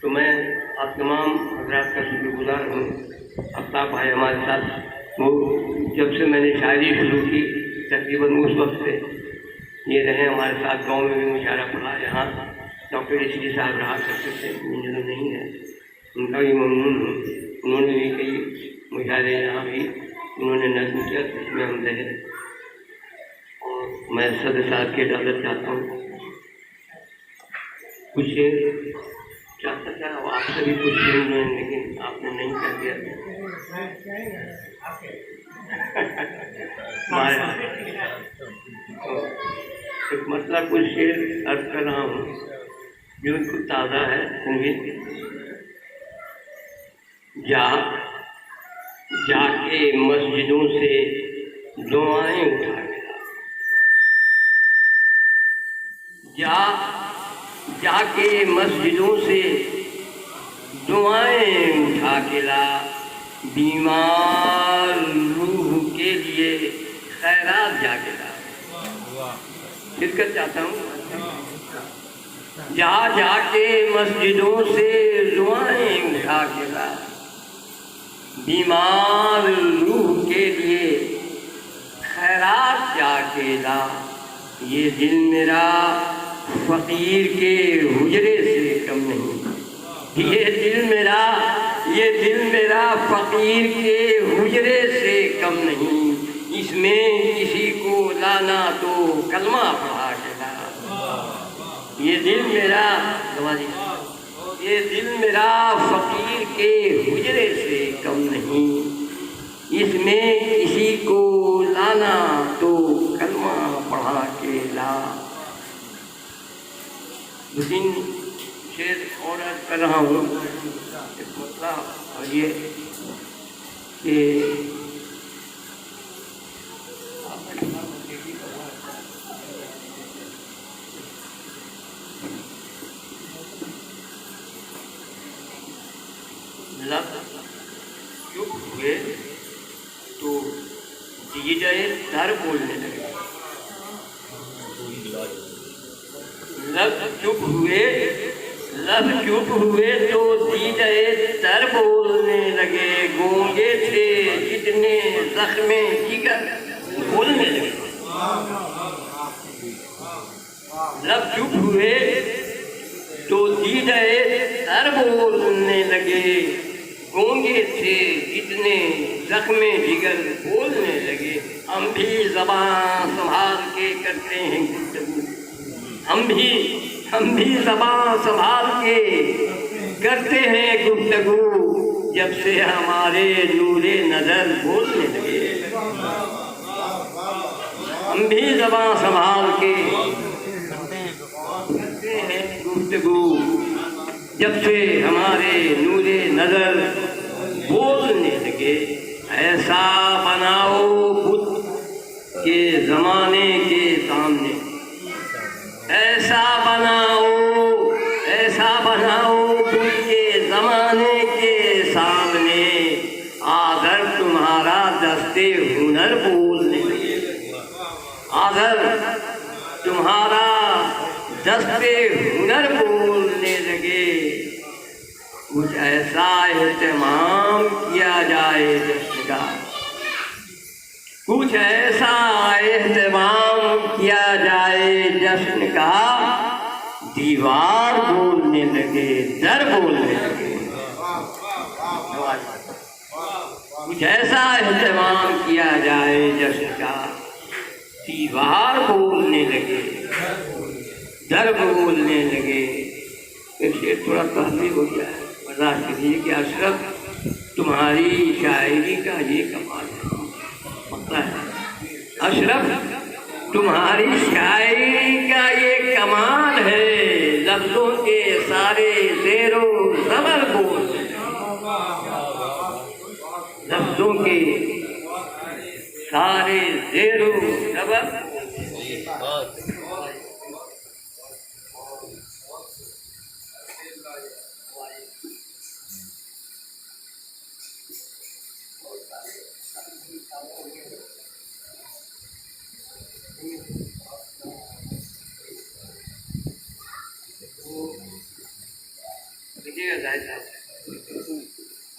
तो मैं आप तमाम हज़रात का शुक्रगुजार हूँ। आफ्ताब भाई हमारे साथ, वो जब से मैंने शायरी शुरू की तकरीबन उस वक्त से ये रहे हमारे साथ, गांव में भी मुशायरा पढ़ा। यहाँ डॉक्टर एस साहब रहा करते थे, इंजन नहीं है, उनका भी ममनून हूँ। उन्होंने भी कई मुशायरे यहाँ भी उन्होंने नज़्म किया, तो उसमें हम रहे। और मैं सदर साहब की इजाज़त चाहता हूँ, कुछ चाहता था आपसे भी कुछ सुन, लेकिन आपने नहीं कर दिया। एक मतलब कुछ शेर अर्ज कर रहा हूँ जो बिल्कुल ताज़ा है, सुनिए। जाके मस्जिदों से दुआएं उठा के ला, जाके मस्जिदों से दुआएं उठा के ला, बीमार रूह के लिए खैरात जाके ला। शिरकत चाहता हूँ। जाके मस्जिदों से दुआएं उठा के ला, बीमार रूह के लिए खैरात जाके ला। ये दिल मेरा फकीर के हुजरे से कम नहीं, ये दिल मेरा फकीर के हुजरे से कम नहीं। इसमें किसी को लाना तो कलमा पढ़ा के ला। ये दिल मेरा फकीर के हुजरे से कम नहीं, इसमें किसी को लाना तो कलमा पढ़ा के ला। 2-3 शेर और अर्ज कर रहा हूँ। एक मतलब और ये कि लब चुप हुए तो दीजे दर बोलने लगे। लब चुप हुए तो दीजे दर बोलने लगे। गूंगे थे जितने जख्मे जिगर बोलने लगे। लब चुप हुए तो दीजे दर बोलने लगे। गूंगे थे जितने जख्मे जिगर बोलने लगे। हम भी ज़बान संभाल के करते हैं गुफ्तगू, हम भी ज़बान संभाल के करते हैं गुफ्तगू। जब से हमारे नूरे नज़र बोलने लगे। हम भी ज़बान संभाल के करते हैं गुफ्तगू। जब से हमारे नूरे नज़र बोलने लगे। ऐसा बनाओ बुत के ज़माने के सामने, ऐसा बनाओ बुत के ज़माने के सामने। आगर तुम्हारा दस्ते हुनर बोलने लगे। आगर तुम्हारा दस्ते हुनर बोलने लगे। कुछ ऐसा एहतमाम किया जाए जश्न का, कुछ ऐसा एहतमाम किया जाए जश्न का। दीवार बोलने लगे, दर बोलने लगे। कुछ ऐसा एहतमाम किया जाए जश्न का। दीवार बोलने लगे, दर बोलने लगे। एक शेर थोड़ा तहलील हो गया है, बर्दाश्त कीजिए कि अशरफ तुम्हारी शायरी का ये कमाल है। पता है अशरफ तुम्हारी शायरी का ये कमाल है। लफ्जों के सारे ज़ेरो ज़बर बोल, लफ्जों के सारे ज़ेरो ज़बर।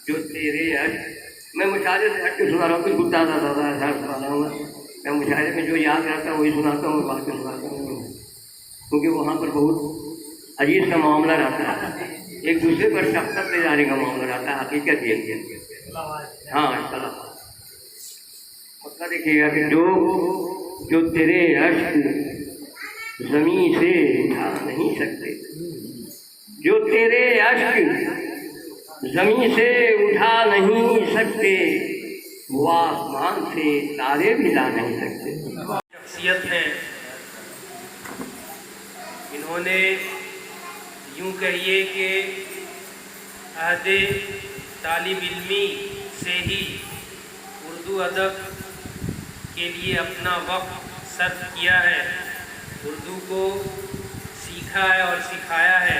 जो तेरे हट, मैं मुशाहिदे से हट के सुना रहा हूँ, कुछ दादा सुना रहा हूँ। मैं मुशायरे में जो याद रहता है वही सुनाता हूँ, बाकी सुनाता हूँ, क्योंकि वहाँ पर बहुत अजीब सा मामला रहता है, एक दूसरे पर शफकत ले जाने का मामला रहता है। हकीकत ये है। हाँ चला पक्का देखिएगा कि जो तेरे अश्क ज़मीन से उठा नहीं सकते, जो तेरे अश्क ज़मीन से उठा नहीं सकते, वो आसमान से तारे भी ला नहीं सकते। शख्सियत है, इन्होंने यूँ कहिए कि अहदे तालिब इल्मी से ही उर्दू अदब के लिए अपना वक्त सर्फ किया है, उर्दू को सीखा है और सिखाया है,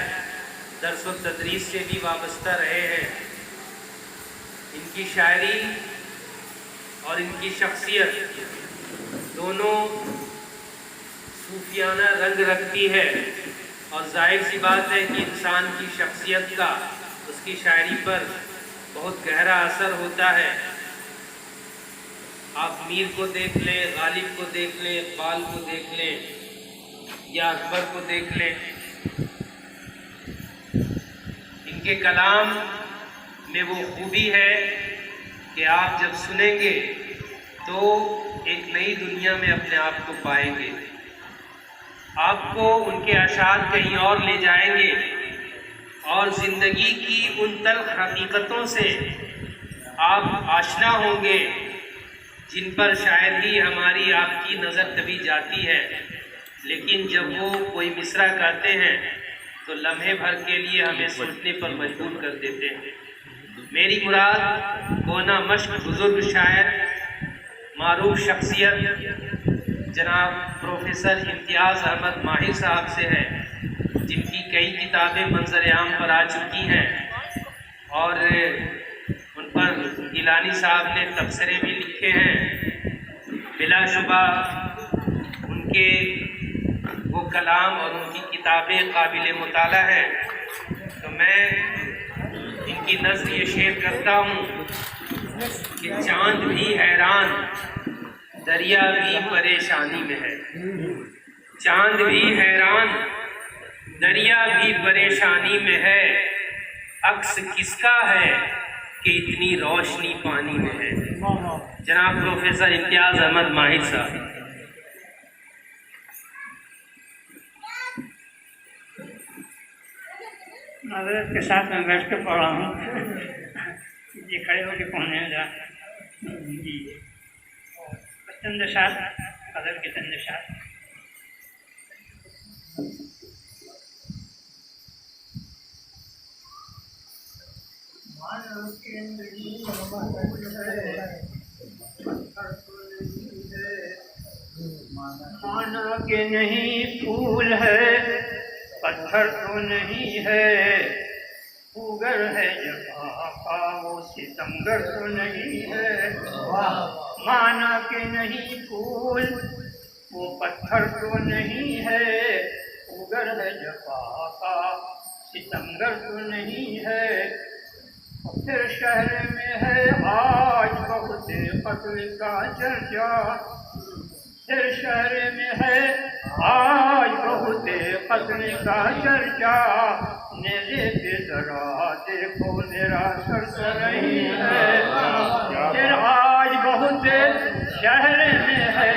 दर्स व तदरीस से भी वाबस्ता रहे हैं। इनकी शायरी और इनकी शख्सियत दोनों सूफियाना रंग रखती है, और जाहिर सी बात है कि इंसान की शख्सियत का उसकी शायरी पर बहुत गहरा असर होता है। आप मीर को देख लें, गालिब को देख लें, इकबाल को देख लें या अकबर को देख लें, इनके कलाम में वो खूबी है कि आप जब सुनेंगे तो एक नई दुनिया में अपने आप को पाएंगे। आपको उनके अशार कहीं और ले जाएंगे और ज़िंदगी की उन तल्ख हकीकतों से आप आशना होंगे जिन पर शायद ही हमारी आपकी नज़र कभी जाती है, लेकिन जब वो कोई मिसरा कहते हैं तो लम्हे भर के लिए हमें सोचने पर मजबूर कर देते हैं। मेरी मुराद गोना मश्क बुजुर्ग शायर मारूफ शख्सियत जनाब प्रोफेसर इम्तियाज़ अहमद माहिर साहब से है, जिनकी कई किताबें मंजर आम पर आ चुकी हैं और उन पर गिलानी साहब ने तबसरे भी लिखे हैं। बिलाशुबा उनके वो कलाम और उनकी किताबें काबिल मुताला है। तो मैं इनकी नज़्म ये शेर करता हूँ कि चाँद भी हैरान दरिया भी परेशानी में है, चाँद भी हैरान दरिया भी परेशानी में है, अक्स किसका है कि इतनी रोशनी पानी में है। जनाब प्रोफेसर इम्तियाज़ अहमद माहिर साहब। माजरत के साथ मैं बैठ कर पढ़ा हूँ, ये खड़े होकर पढ़ने जा जी। चंद शाद कदर के चंद शाद। माना के नहीं फूल है, पत्थर तो नहीं है, उगर है जहाँ का वो सितमगर तो नहीं है। माना के नहीं फूल वो पत्थर तो नहीं है, उगर है जहाँ का सितमगर तो नहीं है। फिर शहर में है आज बहुत कत्ल का चर्चा, फिर शहर में है आज बहुत कत्ल का चर्चा, नेज़े पे जरा देखो निराशर तो नहीं है। फिर आज बहुत शहर में है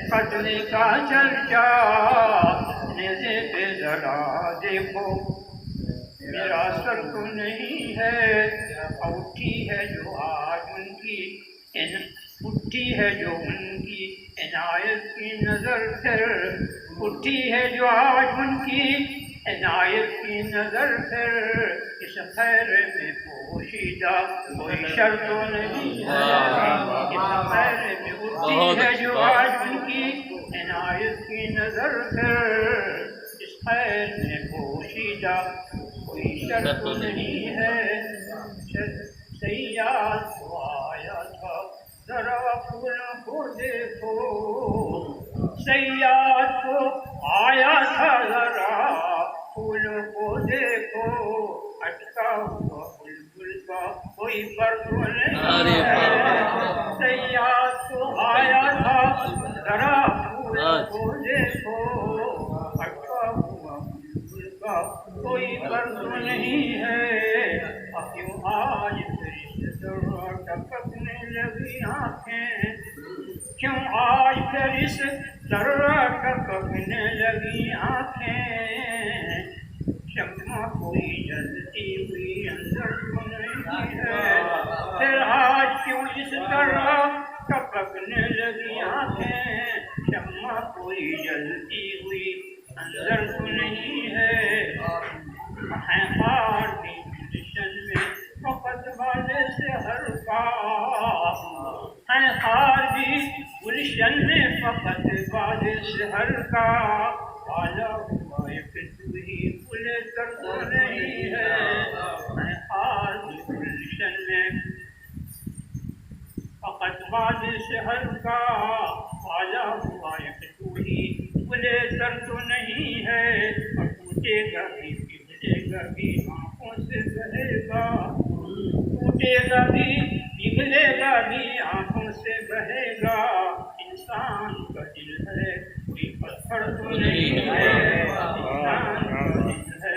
कत्ल का चर्चा, नेज़े पे जरा देखो निराशर तो नहीं है। उठी है जो आज उनकी उठी है जो उनकी इनायत की नज़र, फिर उठी है जो आज उनकी इनायत की नज़र, फिर इस खैर में पोशीदा कोई शर तो नहीं है। इस खैर में उठी है जो आज उनकी इनायत की नज़र, फिर इस खैर में पोशीदा कोई शर तो नहीं है। सैयाद को आया था जरा फूलों को देखो, सैयाद को आया था जरा फूलों को देखो, अटका हुआ बुलबुल का कोई पर तो नहीं है। सैयाद को आया था जरा फूल को देखो, अटका हुआ फूल का कोई कर्ज नहीं है। क्यों आज टपकने लगी आंखें, क्यों आज फिर इस तरह टपकने लगी आंखें। शम्मा कोई जलती हुई अंदर तो नहीं है, फिर आज क्यों इस तरह टपकने लगी आंखें। शम्मा कोई जलती हुई अंदर तो नहीं है। हार भी गुलशन में फकत वाले से हर का, हार भी गुलशन में फकत वाले से हर का। आला हुआ तू ही फुले तर तो नहीं है। हार भी गुलशन में फकत वाले से हर का। आला हुआ तू ही फुले तर तो नहीं है। और टूटेगा भी पिघलेगा भी आंखों से बहेगा, टूटेगा भी पिघलेगा भी आंखों से बहेगा। इंसान का दिल है कोई पत्थर तो नहीं है, इंसान का दिल है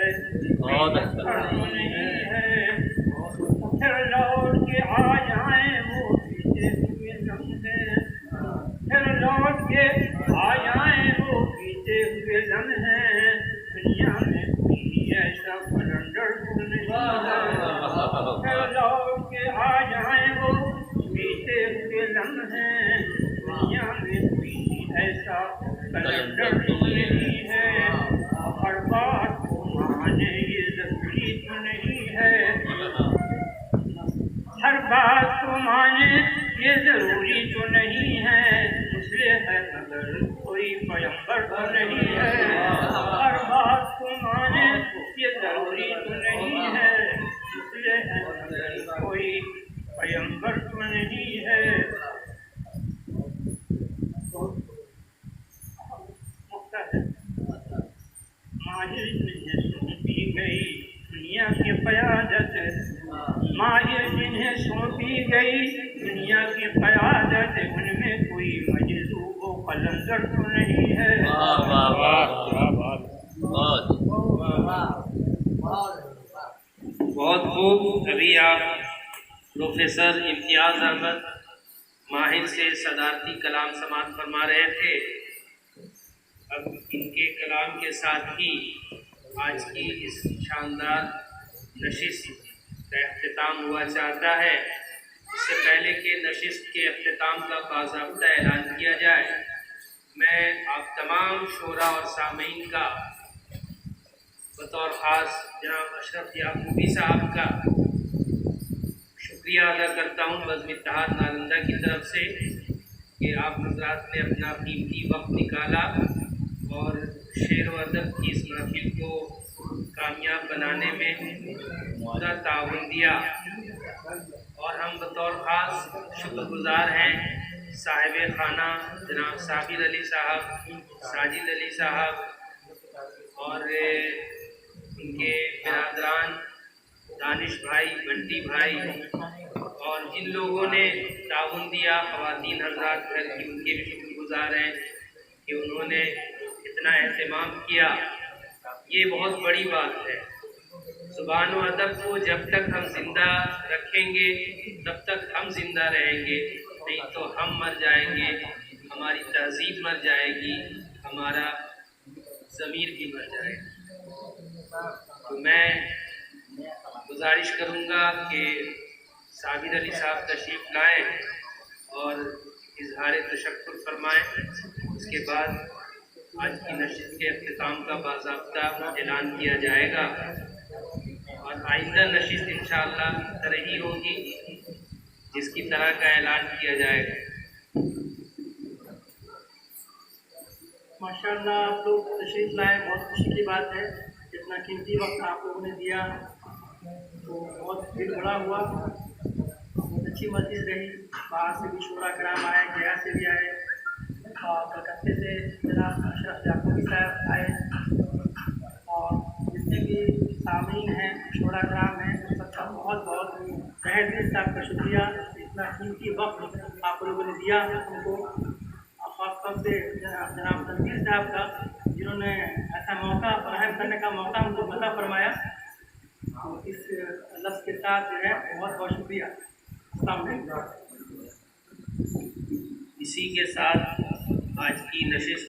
कोई पत्थर तो नहीं है। फिर लौट के आ जाए वो बीते हुए लम्हे, फिर लौट के आ जाए वो बीते हुए लम्हे। दुनिया में कोई ऐसा कलंदर तो नहीं है, फिर लौट के आ जाए वो बीते हुए लम्हे। दुनिया में कोई ऐसा कलंदर तो नहीं है। हर बात को माने ये जरूरी तो नहीं है, हर बात को माने ये जरूरी तो नहीं है। मुझसे है मगर कोई पैगंबर तो नहीं है, हर बात को माने ये जरूरी तो नहीं है। मुझसे है मगर कोई पैगंबर तो नहीं है। माहिर जिन्हें सौंपी गई दुनिया की क़यादत, माहिर जिन्हें सौंपी गई दुनिया की क़यादत। उनमें कोई मजज़ूब व कलंदर तो नहीं है। बहुत खूब। अभी आप प्रोफेसर इम्तियाज़ अहमद माहिर से सदारती कलाम समाअत फरमा रहे थे। अब इनके कलाम के साथ ही आज की इस शानदार नशिस्त का अख्तिताम हुआ चाहता है। इससे पहले कि नशिस्त के अख्तिताम का बाज़ाब्ता ऐलान किया जाए, मैं आप तमाम शोरा और सामीन का बतौर ख़ास जनाब अशरफ याकूबी साहब का शुक्रिया अदा करता हूँ बज़्म इत्तेहाद नालंदा की तरफ से कि आप हज़रात ने अपना कीमती वक्त निकाला और शेर व अदब की इस महफिल को कामयाब बनाने में पूरा ताउन दिया। और हम बतौर ख़ास शुक्रगुज़ार हैं साहिब खाना जनाब साबिर अली साहब, साजिद अली साहब और उनके बिरादरान दानिश भाई, बंटी भाई और जिन लोगों ने ताउन दिया, ख़वातीन हज़रात घर की, उनके भी शुक्रगुज़ार हैं कि उन्होंने इतना एहतमाम किया। ये बहुत बड़ी बात है। ज़ुबान व अदब को जब तक हम ज़िंदा रखेंगे तब तक हम ज़िंदा रहेंगे, नहीं तो हम मर जाएंगे, हमारी तहज़ीब मर जाएगी, हमारा ज़मीर भी मर जाएगा। तो मैं गुजारिश करूँगा कि साबिर अली साहब तशरीफ़ लाएँ और इज़हार तशक्कुर फरमाएँ। उसके बाद आज की नशिस्त के अख्तिताम का बाज़ाब्ता ऐलान किया जाएगा और आइंदा नशिस्त इंशाअल्लाह तरह ही होगी जिसकी तरह का ऐलान किया जाएगा। माशाअल्लाह आप लोग तशरीफ़ लाए, बहुत खुशी की बात है। इतना कीमती वक्त आप लोगों ने दिया तो बहुत दिल बड़ा हुआ। बहुत अच्छी मस्जिद रही, बाहर से भी शोरा कराम आए, गया से भी आए और कलकत्ते से जनाब अशरफ याकूबी साहब आए और जितने भी सामीन हैं, शोरा कराम हैं, सबका बहुत बहुत तहे दिल से आपका शुक्रिया। इतना कीमती वक्त आप लोगों ने दिया हमको। खासतौर से जनाब तनवीर साहब का, जिन्होंने ऐसा मौका फराहम करने का मौका हमको अता फरमाया। इस लफ्ज़ के साथ जो है बहुत बहुत शुक्रिया। अस्सलाम वालेकुम। इसी के साथ आज की नशिस्त